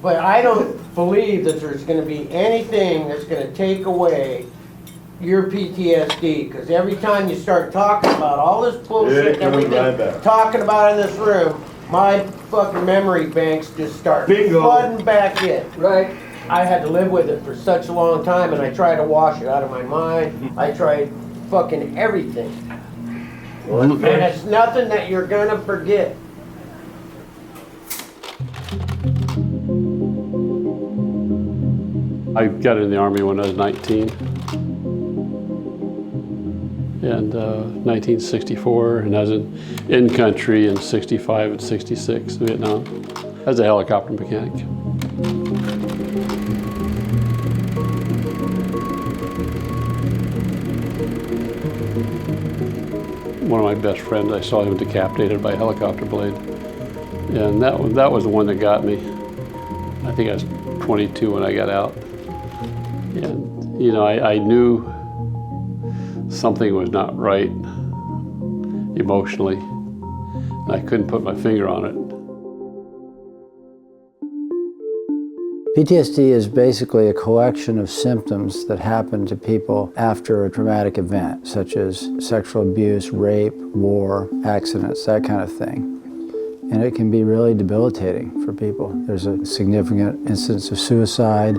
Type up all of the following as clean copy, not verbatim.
But I don't believe that there's gonna be anything that's gonna take away your PTSD, because every time you start talking about all this bullshit that we've been talking about in this room, my fucking memory banks just start flooding back in. Right. I had to live with it for such a long time, and I tried to wash it out of my mind. I tried fucking everything. And it's nothing that you're gonna forget. I got in the Army when I was 19. And 1964, and I was in country in 65 and 66 in Vietnam as a helicopter mechanic. One of my best friends, I saw him decapitated by a helicopter blade. And that was the one that got me. I think I was 22 when I got out. And, you know, I knew something was not right emotionally, and I couldn't put my finger on it. PTSD is basically a collection of symptoms that happen to people after a traumatic event, such as sexual abuse, rape, war, accidents, that kind of thing. And it can be really debilitating for people. There's a significant incidence of suicide,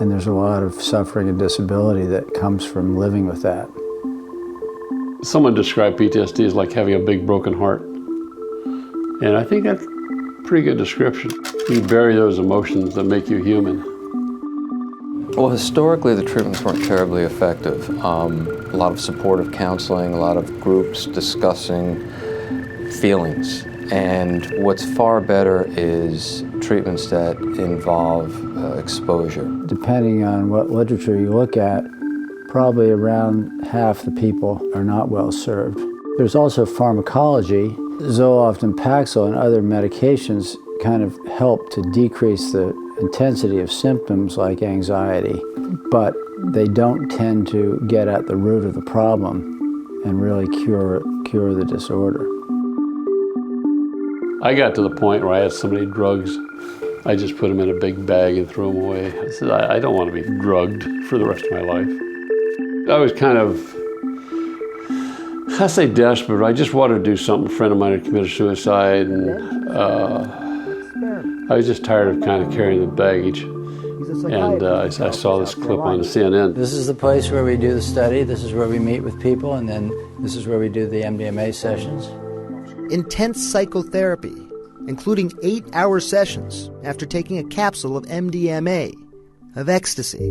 and there's a lot of suffering and disability that comes from living with that. Someone described PTSD as like having a big broken heart. And I think that's a pretty good description. You bury those emotions that make you human. Well, historically, the treatments weren't terribly effective. A lot of supportive counseling, a lot of groups discussing feelings. And what's far better is treatments that involve exposure. Depending on what literature you look at, probably around half the people are not well served. There's also pharmacology. Zoloft and Paxil and other medications kind of help to decrease the intensity of symptoms like anxiety, but they don't tend to get at the root of the problem and really cure the disorder. I got to the point where I had so many drugs, I just put them in a big bag and threw them away. I said, I don't want to be drugged for the rest of my life. I was kind of, I say desperate, but I just wanted to do something. A friend of mine had committed suicide, and I was just tired of kind of carrying the baggage. And I saw this clip on CNN. This is the place where we do the study, this is where we meet with people, and then this is where we do the MDMA sessions. Intense psychotherapy, including 8-hour sessions after taking a capsule of MDMA, of ecstasy.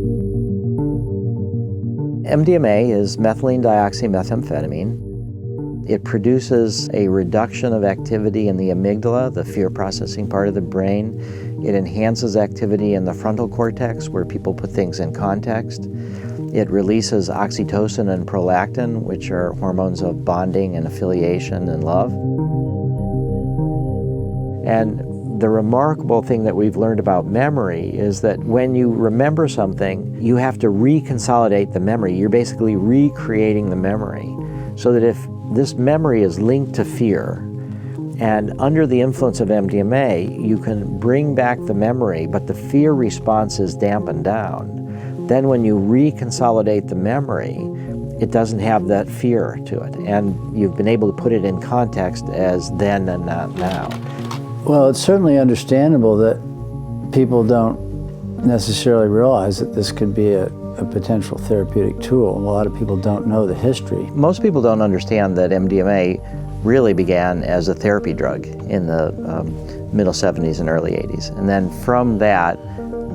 MDMA is methylene dioxymethamphetamine. It produces a reduction of activity in the amygdala, the fear processing part of the brain. It enhances activity in the frontal cortex, where people put things in context. It releases oxytocin and prolactin, which are hormones of bonding and affiliation and love. And the remarkable thing that we've learned about memory is that when you remember something, you have to reconsolidate the memory. You're basically recreating the memory. So that if this memory is linked to fear, and under the influence of MDMA, you can bring back the memory, but the fear response is dampened down. Then when you reconsolidate the memory, it doesn't have that fear to it. And you've been able to put it in context as then and not now. Well, it's certainly understandable that people don't necessarily realize that this could be a potential therapeutic tool. A lot of people don't know the history. Most people don't understand that MDMA really began as a therapy drug in the middle 70s and early 80s. And then from that,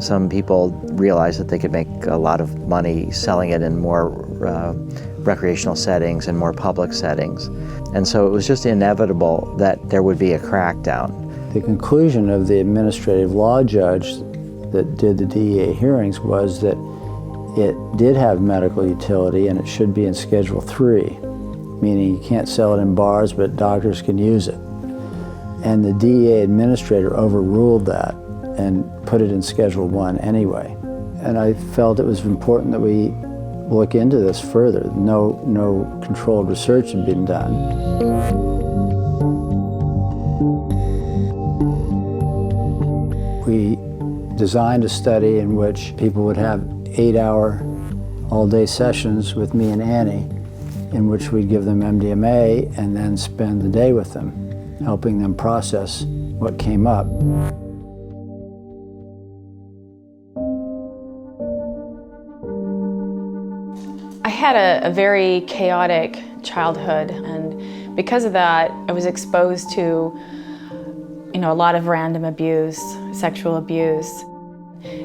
some people realized that they could make a lot of money selling it in more recreational settings and more public settings. And so it was just inevitable that there would be a crackdown. The conclusion of the administrative law judge that did the DEA hearings was that it did have medical utility and it should be in Schedule 3, meaning you can't sell it in bars, but doctors can use it. And the DEA administrator overruled that and put it in Schedule 1 anyway. And I felt it was important that we look into this further. No controlled research had been done. We designed a study in which people would have 8-hour all-day sessions with me and Annie, in which we'd give them MDMA and then spend the day with them, helping them process what came up. I had a very chaotic childhood, and because of that, I was exposed to, a lot of random abuse, sexual abuse.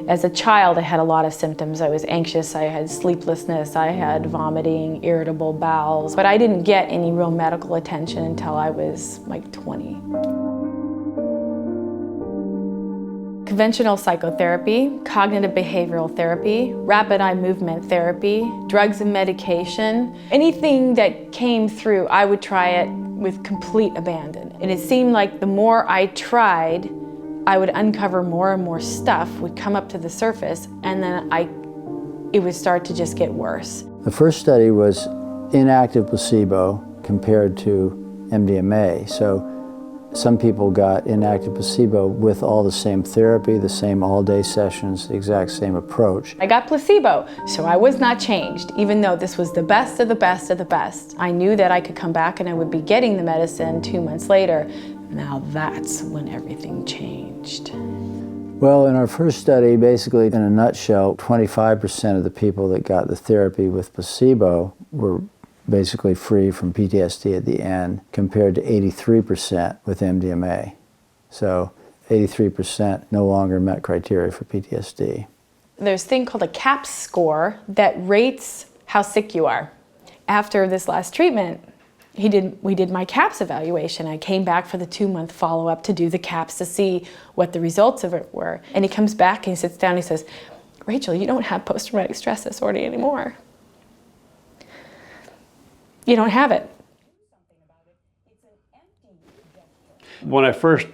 As a child, I had a lot of symptoms. I was anxious, I had sleeplessness, I had vomiting, irritable bowels, but I didn't get any real medical attention until I was like 20. Conventional psychotherapy, cognitive behavioral therapy, rapid eye movement therapy, drugs and medication, anything that came through, I would try it with complete abandon. And it seemed like the more I tried, I would uncover more and more stuff would come up to the surface, and then it would start to just get worse. The first study was inactive placebo compared to MDMA. So some people got inactive placebo with all the same therapy, the same all-day sessions, the exact same approach. I got placebo, so I was not changed, even though this was the best of the best of the best. I knew that I could come back and I would be getting the medicine 2 months later. Now that's when everything changed. Well, in our first study, basically in a nutshell, 25% of the people that got the therapy with placebo were basically free from PTSD at the end, compared to 83% with MDMA. So 83% no longer met criteria for PTSD. There's a thing called a CAPS score that rates how sick you are. After this last treatment, we did my CAPS evaluation. I came back for the 2-month follow-up to do the CAPS to see what the results of it were. And he comes back and he sits down and he says, "Rachel, you don't have post-traumatic stress disorder anymore. You don't have it." When I first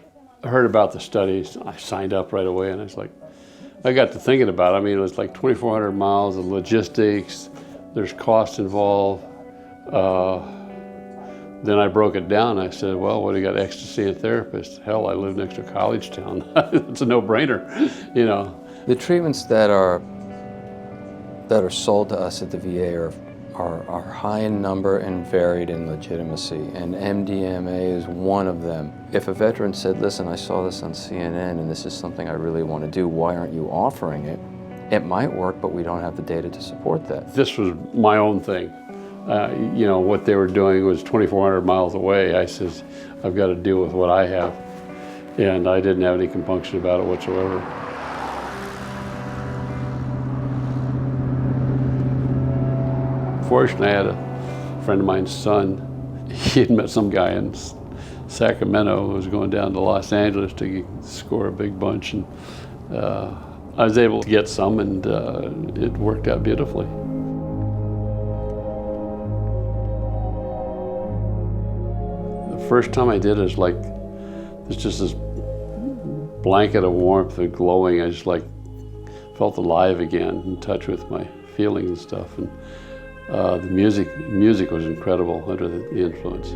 heard about the studies, I signed up right away, and I got to thinking about it. I mean, it was like 2,400 miles of logistics, there's costs involved. Then I broke it down. I said, well, what do you got, ecstasy and therapists? Hell, I live next to a college town. It's a no-brainer, The treatments that are sold to us at the VA are high in number and varied in legitimacy, and MDMA is one of them. If a veteran said, listen, I saw this on CNN and this is something I really want to do, why aren't you offering it? It might work, but we don't have the data to support that. This was my own thing. What they were doing was 2,400 miles away. I says, I've got to deal with what I have. And I didn't have any compunction about it whatsoever. Fortunately, I had a friend of mine's son. He had met some guy in Sacramento who was going down to Los Angeles to score a big bunch. And I was able to get some, and it worked out beautifully. The first time I did it, it's like, there's just this blanket of warmth and glowing. I just felt alive again, in touch with my feelings and stuff. And the music was incredible under the influence.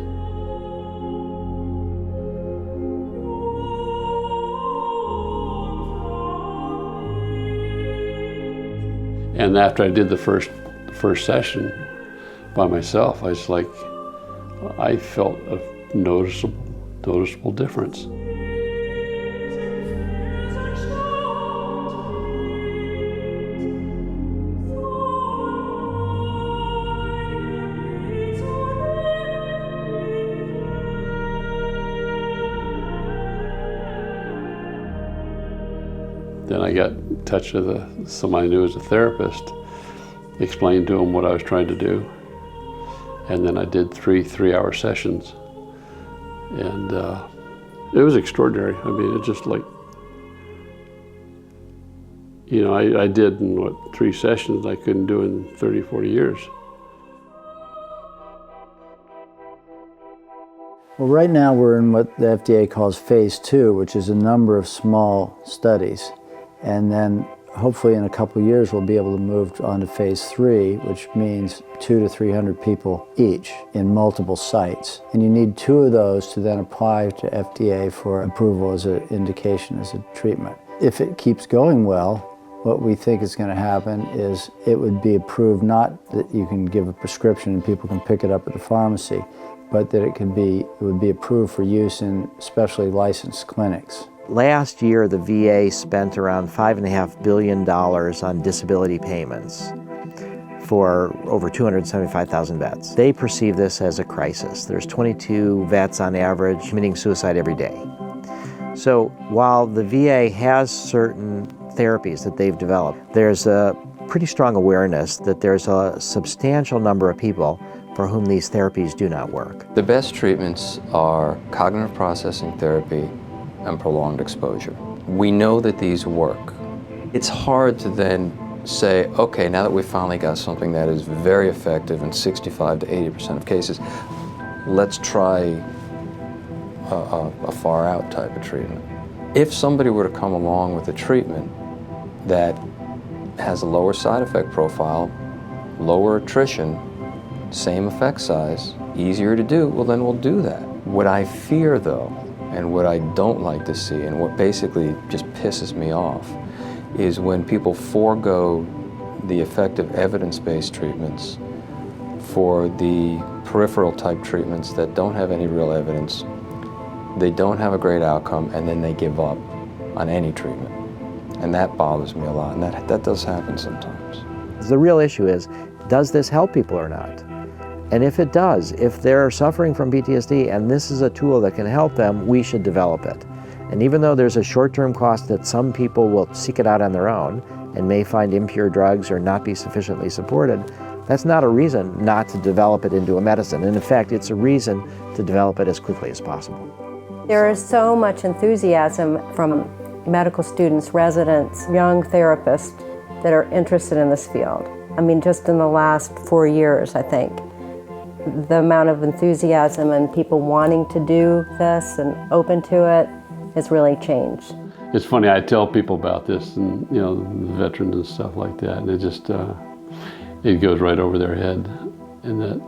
And after I did the first session by myself, I felt a noticeable difference. Then I got in touch with somebody I knew as a therapist, explained to him what I was trying to do, and then I did three-hour sessions. And it was extraordinary. I mean, it just I did in 3 sessions I couldn't do in 30, 40 years. Well, right now we're in what the FDA calls phase 2, which is a number of small studies. And then hopefully in a couple of years we'll be able to move on to phase 3, which means 200 to 300 people each in multiple sites. And you need 2 of those to then apply to FDA for approval as an indication, as a treatment. if it keeps going well, what we think is going to happen is it would be approved, not that you can give a prescription and people can pick it up at the pharmacy, but that it would be approved for use in specially licensed clinics. Last year, the VA spent around $5.5 billion on disability payments for over 275,000 vets. They perceive this as a crisis. There's 22 vets on average committing suicide every day. So while the VA has certain therapies that they've developed, there's a pretty strong awareness that there's a substantial number of people for whom these therapies do not work. The best treatments are cognitive processing therapy and prolonged exposure. We know that these work. It's hard to then say, okay, now that we finally got something that is very effective in 65 to 80% of cases, let's try a far out type of treatment. If somebody were to come along with a treatment that has a lower side effect profile, lower attrition, same effect size, easier to do, well then we'll do that. What I fear though, and what I don't like to see, and what basically just pisses me off, is when people forego the effective evidence-based treatments for the peripheral type treatments that don't have any real evidence, they don't have a great outcome, and then they give up on any treatment. And that bothers me a lot, and that does happen sometimes. The real issue is, does this help people or not? And if it does, if they're suffering from PTSD and this is a tool that can help them, we should develop it. And even though there's a short-term cost that some people will seek it out on their own and may find impure drugs or not be sufficiently supported, that's not a reason not to develop it into a medicine. And in fact, it's a reason to develop it as quickly as possible. There is so much enthusiasm from medical students, residents, young therapists that are interested in this field. I mean, just in the last 4 years, I think, the amount of enthusiasm and people wanting to do this and open to it has really changed. It's funny, I tell people about this, and you know, the veterans and stuff like that, and it just, it goes right over their head, and that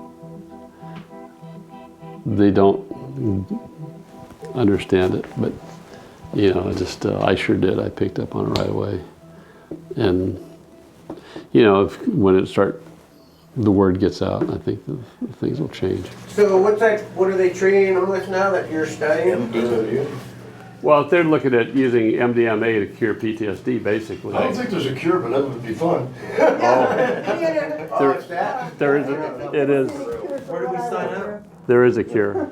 they don't understand it, but you know, I sure did. I picked up on it right away, and you know, when the word gets out, I think things will change. So what are they treating them with now that you're studying? Well, if they're looking at using MDMA to cure PTSD, basically. I don't think there's a cure, but that would be fun. There is. Where do we sign up? There is a cure.